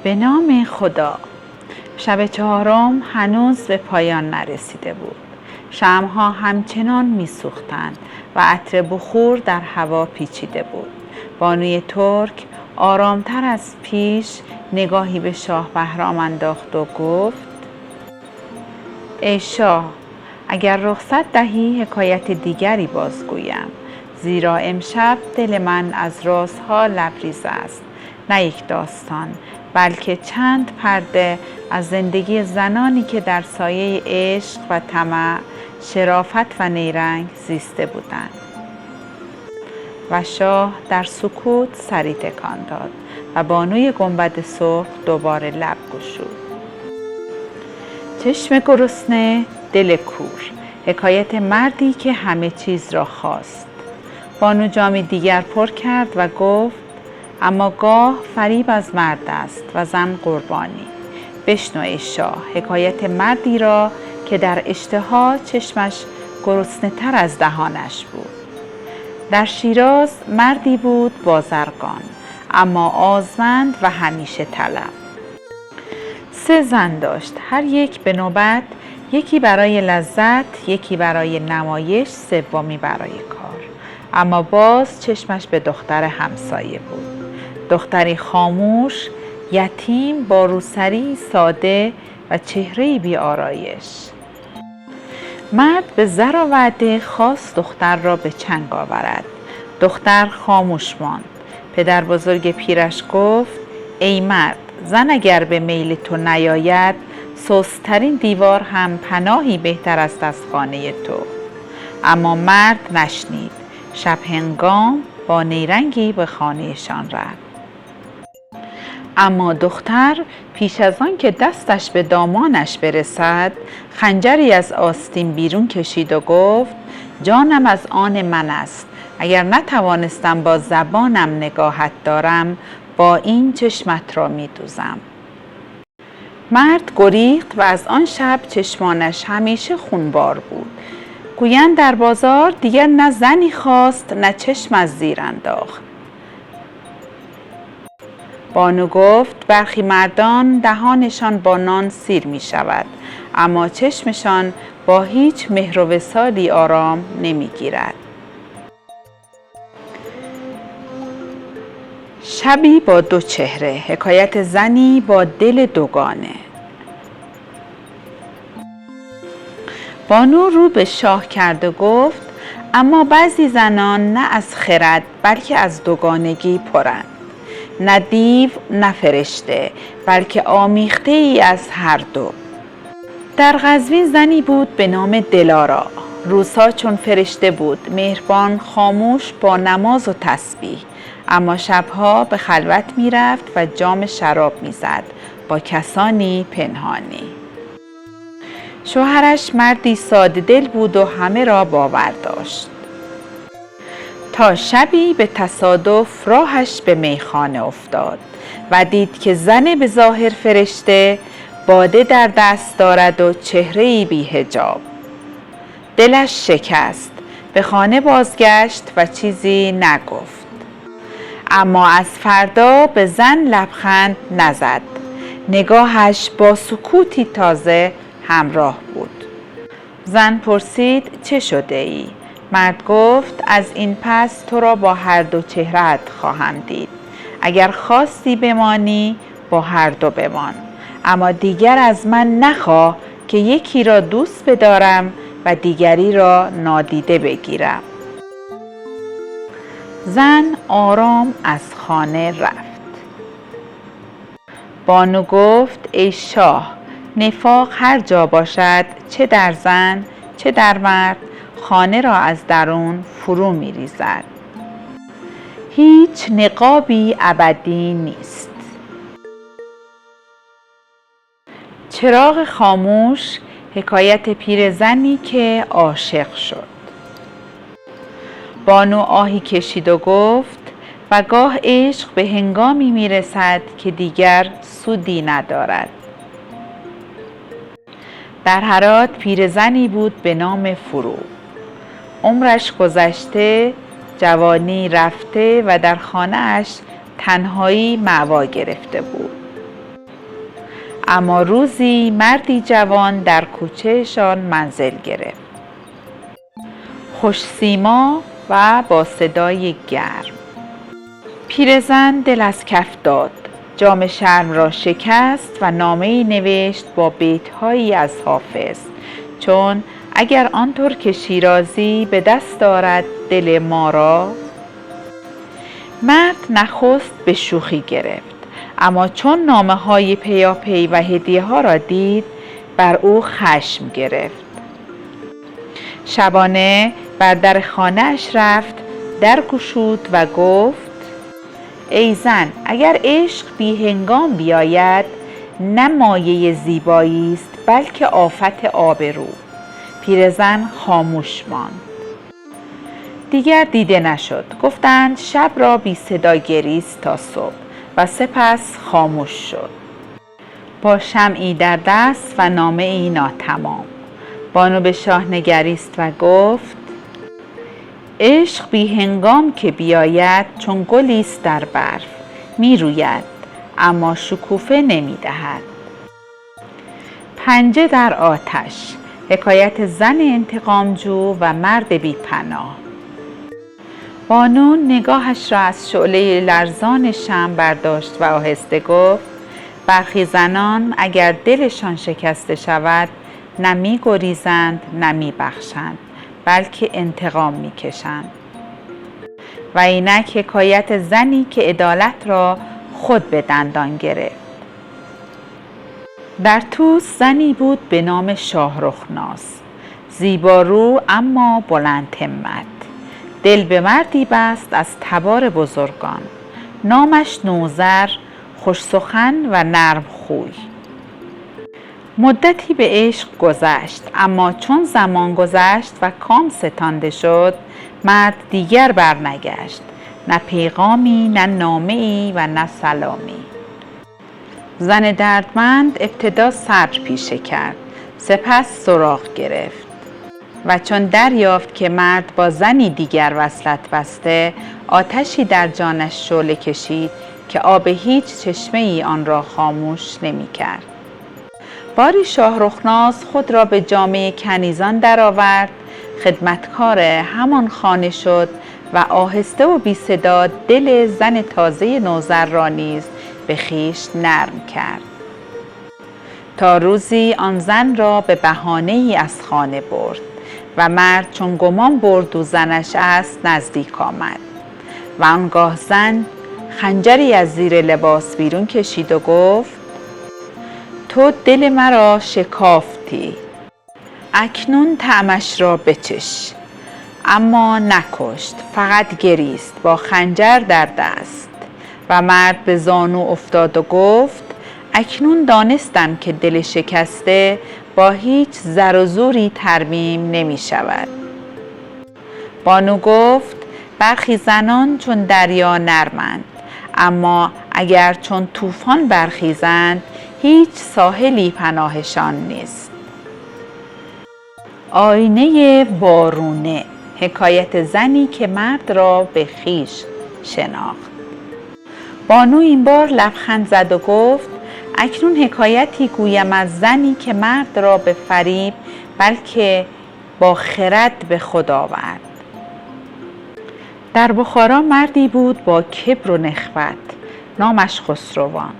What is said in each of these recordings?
به نام خدا. شب چهارم هنوز به پایان نرسیده بود. شمع‌ها همچنان می‌سوختند و عطر بخور در هوا پیچیده بود. بانوی ترک آرامتر از پیش نگاهی به شاه بهرام انداخت و گفت: ای شاه، اگر رخصت دهی حکایت دیگری بازگویم، زیرا امشب دل من از رازها لبریز است. نه یک داستان، بلکه چند پرده از زندگی زنانی که در سایه عشق و طمع، شرافت و نیرنگ زیسته بودند. و شاه در سکوت سری تکان داد و بانوی گنبد سرخ دوباره لب گشود. چشم گرسنه، دل کور. حکایت مردی که همه چیز را خواست. بانو جامی دیگر پر کرد و گفت: اما گاه فریب از مرد است و زن قربانی. بشنو ای شاه حکایت مردی را که در اشتها چشمش گرسنه تر از دهانش بود. در شیراز مردی بود بازرگان، اما آزمند و همیشه طلب. 3 زن داشت، هر یک به نوبت، یکی برای لذت، یکی برای نمایش، سومی برای کار. اما باز چشمش به دختر همسایه بود. دختری خاموش، یتیم، با روسری ساده و چهره‌ای بی آرایش. مرد به زر و وعده خواست دختر را به چنگ آورد. دختر خاموش ماند. پدر بزرگ پیرش گفت: ای مرد، زن اگر به میل تو نیاید، سست‌ترین دیوار هم پناهی بهتر است از خانه تو. اما مرد نشنید. شب هنگام با نیرنگی به خانهشان رفت. اما دختر پیش از آن که دستش به دامانش برسد، خنجری از آستین بیرون کشید و گفت: جانم از آن من است. اگر نتوانستم با زبانم نگاهت دارم، با این چشمت را می دوزم. مرد گریخت و از آن شب چشمانش همیشه خونبار بود. گویند در بازار دیگر نه زنی خواست نه چشم از زیر انداخت. بانو گفت: برخی مردان دهانشان با نان سیر می شود، اما چشمشان با هیچ مهر و وصالی آرام نمی گیرد. شبی با 2 چهره. حکایت زنی با دل دوگانه. بانو رو به شاه کرد و گفت: اما بعضی زنان نه از خرد بلکه از دوگانگی پرند. نه دیو نه فرشته، بلکه آمیخته ای از هر دو. در قزوین زنی بود به نام دلارا. روزها چون فرشته بود، مهربان، خاموش، با نماز و تسبیح. اما شبها به خلوت می رفت و جام شراب می زد با کسانی پنهانی. شوهرش مردی ساده دل بود و همه را باور داشت. تا شبی به تصادف راهش به میخانه افتاد و دید که زن به ظاهر فرشته باده در دست دارد و چهره‌ای بی حجاب. دلش شکست. به خانه بازگشت و چیزی نگفت. اما از فردا به زن لبخند نزد. نگاهش با سکوتی تازه همراه بود. زن پرسید: چه شده ای؟ مرد گفت: از این پس تو را با هر 2 چهره‌ات خواهم دید. اگر خواستی بمانی، با هر 2 بمان. اما دیگر از من نخواه که یکی را دوست بدارم و دیگری را نادیده بگیرم. زن آرام از خانه رفت. بانو گفت: ای شاه، نفاق هر جا باشد، چه در زن چه در مرد، خانه را از درون فرو می ریزد. هیچ نقابی ابدی نیست. چراغ خاموش. حکایت پیرزنی که عاشق شد. بانو آهی کشید و گفت: و گاه عشق به هنگامی می رسد که دیگر سودی ندارد. در هرات پیرزنی بود به نام فروغ. عمرش گذشته، جوانی رفته و در خانه‌اش تنهایی مأوا گرفته بود. اما روزی مردی جوان در کوچه‌شان منزل گرفت، خوش سیما و با صدای گرم. پیرزن دل از کف داد، جام شرم را شکست و نامه‌ای نوشت با بیت‌هایی از حافظ، چون اگر آن ترک شیرازی به دست دارد دل ما را. مرد نخست به شوخی گرفت، اما چون نامه‌های پیاپی و هدیه‌ها را دید بر او خشم گرفت. شبانه بر در خانه‌اش رفت، در گشود و گفت: ای زن، اگر عشق بی هنگام بیاید نه مایه زیبایی است بلکه آفت آبرو. پیرزن خاموش ماند. دیگر دیده نشد. گفتند شب را بی صدا گریست تا صبح و سپس خاموش شد. با شمعی در دست و نامه‌ای ناتمام. بانو به شاه نگریست و گفت: عشق بی هنگام که بیاید چون گلی است در برف، می روید اما شکوفه نمی دهد. پنجه در آتش، حکایت زن انتقامجو و مرد بی پناه. بانو نگاهش را از شعله لرزان شمع برداشت و آهسته گفت: برخی زنان اگر دلشان شکسته شود نه می گریزند نه می بخشند بلکه انتقام می کشند. و اینک حکایت زنی که عدالت را خود به دندان گرفت. در طوس زنی بود به نام شاهرخناس، زیبارو اما بلند همت. دل به مردی بست از تبار بزرگان، نامش نوذر، خوش سخن و نرم خوی. مدتی به عشق گذشت، اما چون زمان گذشت و کام ستانده شد مرد دیگر برنگشت، نه پیغامی نه نامه‌ای و نه سلامی. زن دردمند ابتدا صبر پیشه کرد، سپس سراغ گرفت و چون دریافت که مرد با زنی دیگر وصلت بسته، آتشی در جانش شعله کشید که آب هیچ چشمه‌ای آن را خاموش نمی کرد. باری شاهرخناس خود را به جامه کنیزان درآورد، خدمتکار همان خانه شد و آهسته و بی صدا دل زن تازه نوذر را نیز به خویش نرم کرد. تا روزی آن زن را به بهانه‌ای از خانه برد و مرد چون گمان برد او زنش است نزدیک آمد و آنگاه زن خنجری از زیر لباس بیرون کشید و گفت: تو دل مرا شکافتی، اکنون طعمش را بچش. اما نکشت، فقط گریست با خنجر در دست. و مرد به زانو افتاد و گفت: اکنون دانستم که دل شکسته با هیچ زر و زوری ترمیم نمی شود. بانو گفت: برخی زنان چون دریا نرمند، اما اگر چون طوفان برخیزند هیچ ساحلی پناهشان نیست. آینه وارونه، حکایت زنی که مرد را به خویش شناخت. بانو این بار لبخند زد و گفت: اکنون حکایتی گویم از زنی که مرد را به فریب بلکه با خرد به خود آورد. در بخارا مردی بود با کبر و نخوت، نامش خسروان.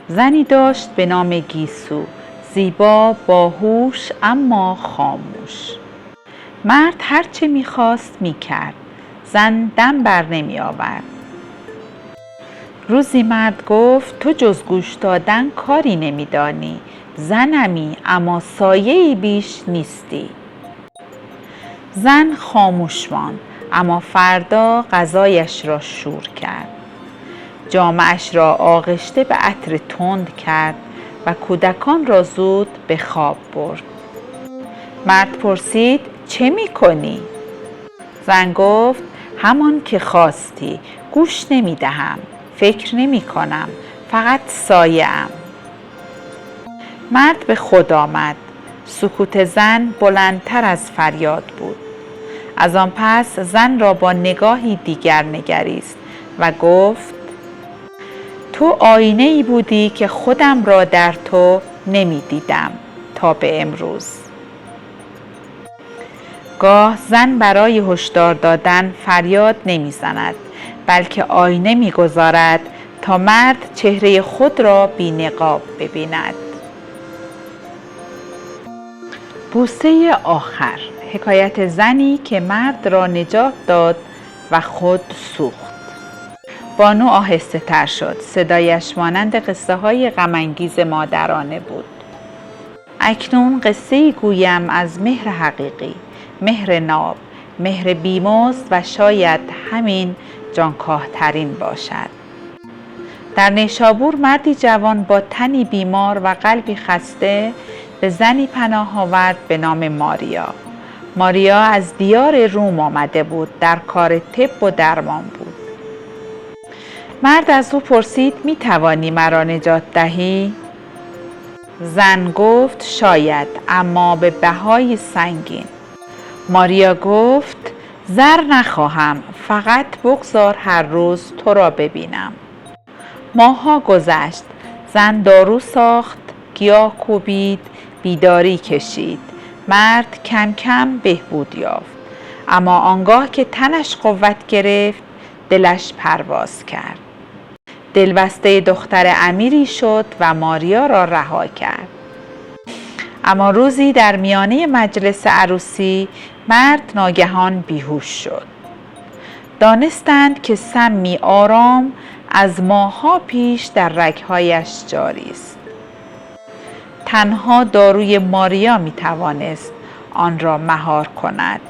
زنی داشت به نام گیسو، زیبا، باهوش اما خاموش. مرد هرچه می‌خواست می‌کرد، زن دم بر نمی آورد. روزی مرد گفت: تو جز گوش دادن کاری نمی‌دانی، زنمی اما سایه‌ای بیش نیستی. زن خاموش ماند، اما فردا غذایش را شور کرد. جامه‌اش را آغشته به عطر تند کرد و کودکان را زود به خواب برد. مرد پرسید: چه می‌کنی؟ زن گفت: همان که خواستی، گوش نمی‌دهم، فکر نمی‌کنم، فقط سایه‌ام. مرد به خود آمد. سکوت زن بلندتر از فریاد بود. از آن پس زن را با نگاهی دیگر نگریست و گفت: تو آینه ای بودی که خودم را در تو نمی دیدم تا به امروز. گاه زن برای هشدار دادن فریاد نمی زند، بلکه آینه می گذارد تا مرد چهره خود را بی نقاب ببیند. بوسه آخر، حکایت زنی که مرد را نجات داد و خود سوخت. بانو آهسته تر شد. صدایش مانند قصه های غم‌انگیز مادرانه بود. اکنون قصه‌ای گویم از مهر حقیقی، مهر ناب، مهر بیمزد و شاید همین جانکاه‌ترین باشد. در نیشابور مردی جوان با تنی بیمار و قلبی خسته به زنی پناه آورد به نام ماریا. ماریا از دیار روم آمده بود، در کار طب و درمان بود. مرد از او پرسید می توانی مرا نجات دهی؟ زن گفت شاید، اما به بهای سنگین. ماریا گفت زر نخواهم، فقط بگذار هر روز تو را ببینم. ماه‌ها گذشت. زن دارو ساخت، گیاه کوبید، بیداری کشید. مرد کم کم بهبود یافت، اما آنگاه که تنش قوت گرفت دلش پرواز کرد. دلبسته دختر امیری شد و ماریا را رها کرد. اما روزی در میانه مجلس عروسی مرد ناگهان بیهوش شد. دانستند که سمی آرام از ماه‌ها پیش در رگ‌هایش جاری است. تنها داروی ماریا می توانست آن را مهار کند.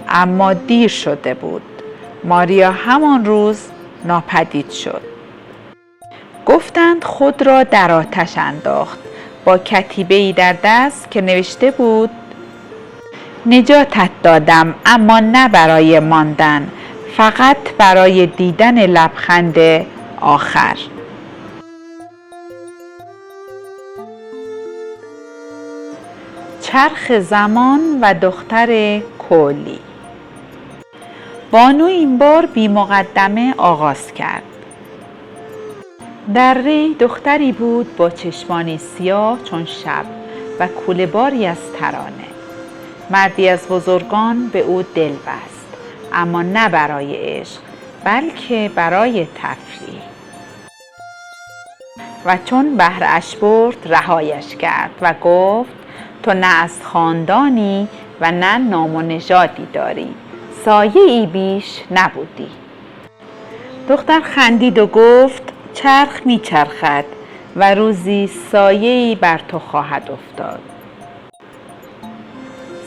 اما دیر شده بود. ماریا همان روز ناپدید شد. گفتند خود را در آتش انداخت با کتیبه‌ای در دست که نوشته بود نجاتت دادم، اما نه برای ماندن، فقط برای دیدن لبخند آخر. چرخ زمان و دختر کولی. بانو این بار بی مقدمه آغاز کرد. در ری دختری بود با چشمانی سیاه چون شب و کوله باری از ترانه. مردی از بزرگان به او دل بست، اما نه برای عشق، بلکه برای تفریح. و چون بهره‌اش برد رهایش کرد و گفت تو نه از خاندانی و نه نام و نژادی داری، سایه ای بیش نبودی. دختر خندید و گفت چرخ می چرخد و روزی سایه‌ای بر تو خواهد افتاد.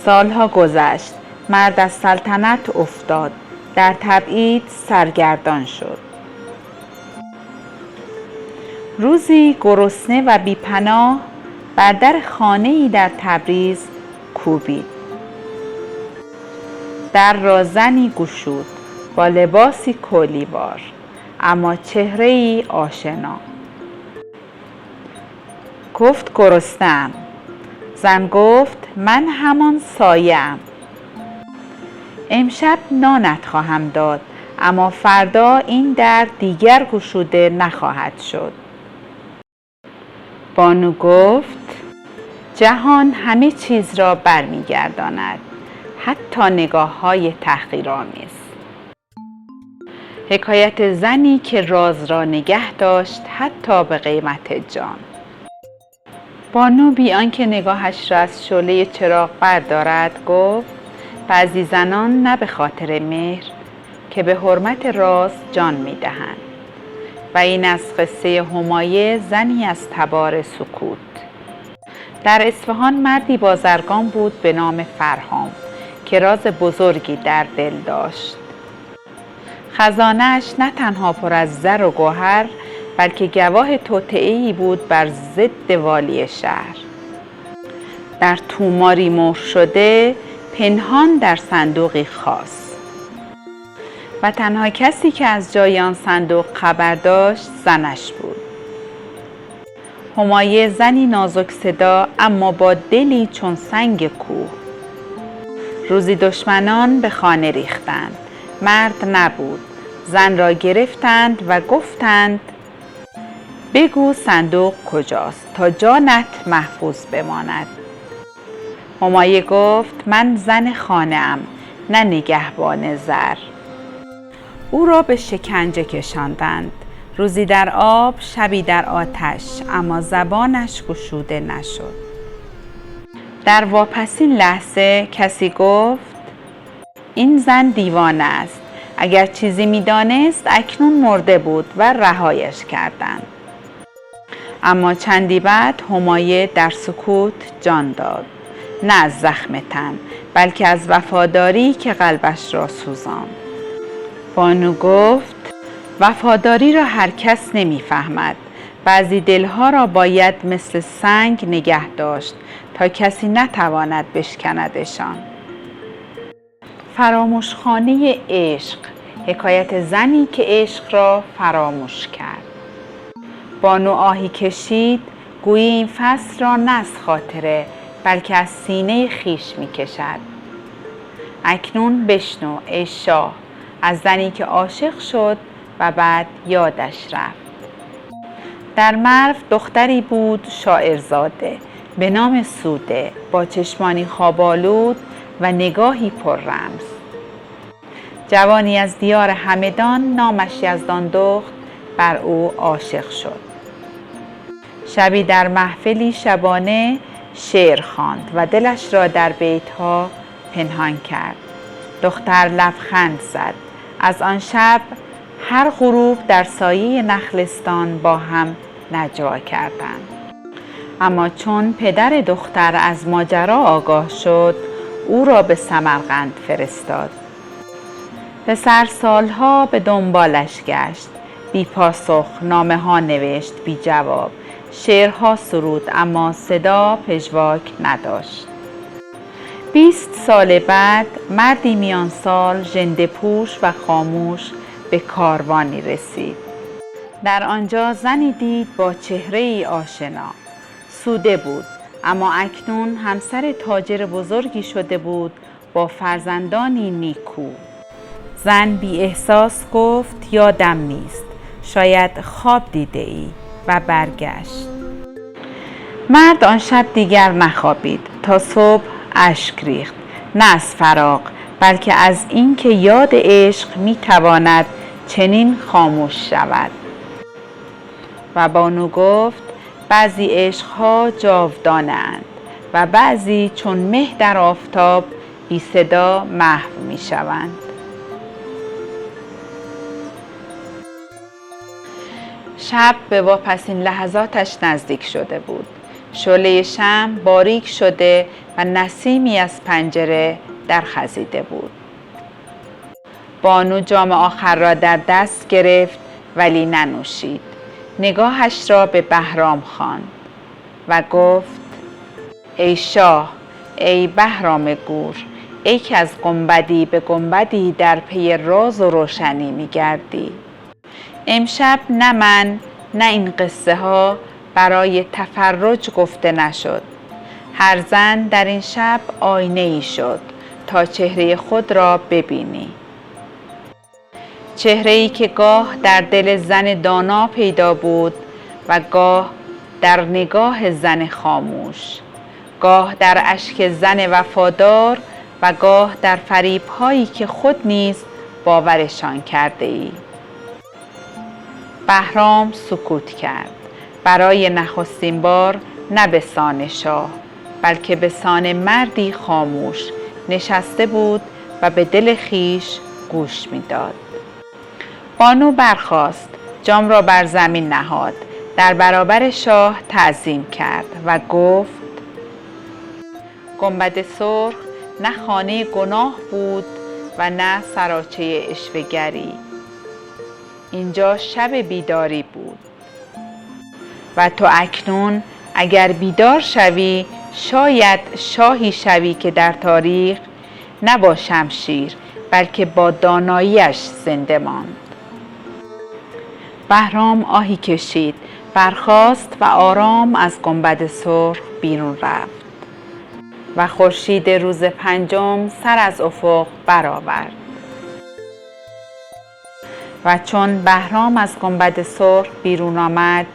سالها گذشت. مرد از سلطنت افتاد. در تبعید سرگردان شد. روزی گرسنه و بی‌پناه بر در خانه‌ای در تبریز کوبید. در را زنی گشود با لباسی کولیوار، اما چهره‌ای آشنا. گفت گرسنه‌ام. زن گفت من همان سایه‌ام. امشب نانت خواهم داد، اما فردا این در دیگر گشوده نخواهد شد. بانو گفت جهان همه چیز را برمیگرداند، حتی نگاه‌های تحقیرآمیز. حکایت زنی که راز را نگه داشت حتی به قیمت جان. بانو بی آنکه نگاهش را از شعله چراغ بردارد گفت بعضی زنان نه به خاطر مهر که به حرمت راز جان می‌دهند. و این از قصه همایه زنی از تبار سکوت. در اصفهان مردی بازرگان بود به نام فرهام که راز بزرگی در دل داشت. خزانه‌اش نه تنها پر از زر و گوهر، بلکه گواه توطئه‌ای بود بر ضد والی شهر. در طوماری مهر شده، پنهان در صندوقی خاص. و تنها کسی که از جای آن صندوق خبر داشت زنش بود. همایه زنی نازک صدا اما با دلی چون سنگ کوه. روزی دشمنان به خانه ریختند. مرد نبود. زن را گرفتند و گفتند بگو صندوق کجاست تا جانت محفوظ بماند. همایه گفت من زن خانه‌ام، نه نگهبان زر. او را به شکنجه کشاندند، روزی در آب، شبی در آتش، اما زبانش گشوده نشد. در واپسین لحظه کسی گفت این زن دیوانه است. اگر چیزی می‌دانست اکنون مرده بود و رهایش کردند. اما چندی بعد همایه در سکوت جان داد، نه از زخم تن بلکه از وفاداری که قلبش را سوزاند. بانو گفت وفاداری را هر کس نمی‌فهمد. بعضی دلها را باید مثل سنگ نگه داشت تا کسی نتواند بشکندشان. فراموشخانه عشق، حکایت زنی که عشق را فراموش کرد. بانو آهی کشید، گویی این فصل را نه از خاطره بلکه از سینه خویش می‌کشد. اکنون بشنو ای شاه از زنی که عاشق شد و بعد یادش رفت. در مرو دختری بود شاعرزاده به نام سوده، با چشمانی خواب‌آلود و نگاهی پر رمز. جوانی از دیار همدان نامش یزدان دخت بر او عاشق شد. شبی در محفلی شبانه شعر خواند و دلش را در بیتها پنهان کرد. دختر لبخند زد. از آن شب هر غروب در سایه نخلستان با هم نجوا کردند. اما چون پدر دختر از ماجرا آگاه شد، او را به سمرقند فرستاد. پسر سالها به دنبالش گشت، بی پاسخ، نامه ها نوشت بی جواب، شعرها سرود، اما صدا پژواک نداشت. 20 سال بعد مردی میان سال ژنده پوش و خاموش به کاروانی رسید. در آنجا زنی دید با چهره‌ای آشنا. سوده بود، اما اکنون همسر تاجر بزرگی شده بود با فرزندانی نیکو. زن بی احساس گفت یادم نیست، شاید خواب دیده ای، و برگشت. مرد آن شب دیگر نخوابید، تا صبح اشک ریخت، نه از فراق بلکه از اینکه یاد عشق میتواند چنین خاموش شود. و بانو گفت بعضی عشقها جاودانه‌اند و بعضی چون مه در آفتاب بی صدا محو میشوند. شب به واپسین لحظاتش نزدیک شده بود. شعله شمع باریک شده و نسیمی از پنجره در خزیده بود. بانو جام آخر را در دست گرفت ولی ننوشید. نگاهش را به بهرام خواند و گفت ای شاه، ای بهرام گور، ای که از گنبدی به گنبدی در پی راز و روشنی می‌گردی. امشب نه من نه این قصه ها برای تفرج گفته نشد. هر زن در این شب آینه ای شد تا چهره خود را ببینی. چهره ای که گاه در دل زن دانا پیدا بود و گاه در نگاه زن خاموش، گاه در اشک زن وفادار و گاه در فریب‌هایی که خود نیز باورشان کرده ای. بهرام سکوت کرد. برای نخستین بار نه به سان شاه بلکه به سان مردی خاموش نشسته بود و به دل خویش گوش می‌داد. بانو برخاست، جام را بر زمین نهاد، در برابر شاه تعظیم کرد و گفت گنبد سرخ نه خانه گناه بود و نه سراچه عشوه‌گری. اینجا شب بیداری بود و تو اکنون اگر بیدار شوی شاید شاهی شوی که در تاریخ نه با شمشیر بلکه با داناییش زنده ماند. بهرام آهی کشید، برخاست و آرام از گنبد سرخ بیرون رفت و خورشید روز پنجم سر از افق برآورد. و چون بهرام از گنبد سرخ بیرون آمد،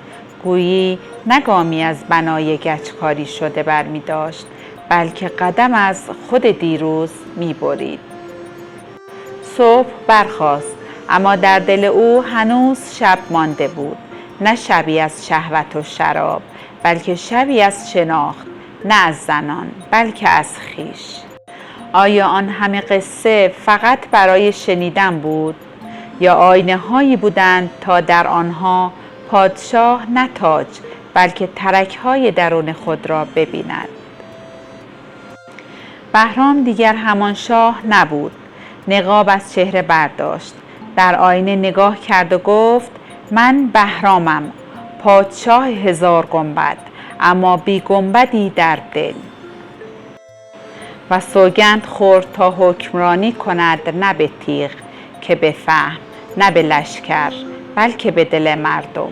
گویی نه گامی از بنای گچکاری شده برمی داشت، بلکه قدم از خود دیروز می برید. صبح برخاست، اما در دل او هنوز شب مانده بود. نه شبی از شهوت و شراب، بلکه شبی از شناخت، نه از زنان بلکه از خویش. آیا آن همه قصه فقط برای شنیدن بود؟ یا آینه هایی بودند تا در آنها پادشاه نه تاج بلکه ترک های درون خود را ببیند؟ بهرام دیگر همان شاه نبود. نقاب از چهره برداشت، در آینه نگاه کرد و گفت: من بهرامم، پادشاه 1000 گنبد، اما بی گنبدی در دل. و سوگند خورد تا حکمرانی کند نه به تیغ که به فهم، نه به لشکر بلکه به دل مردم.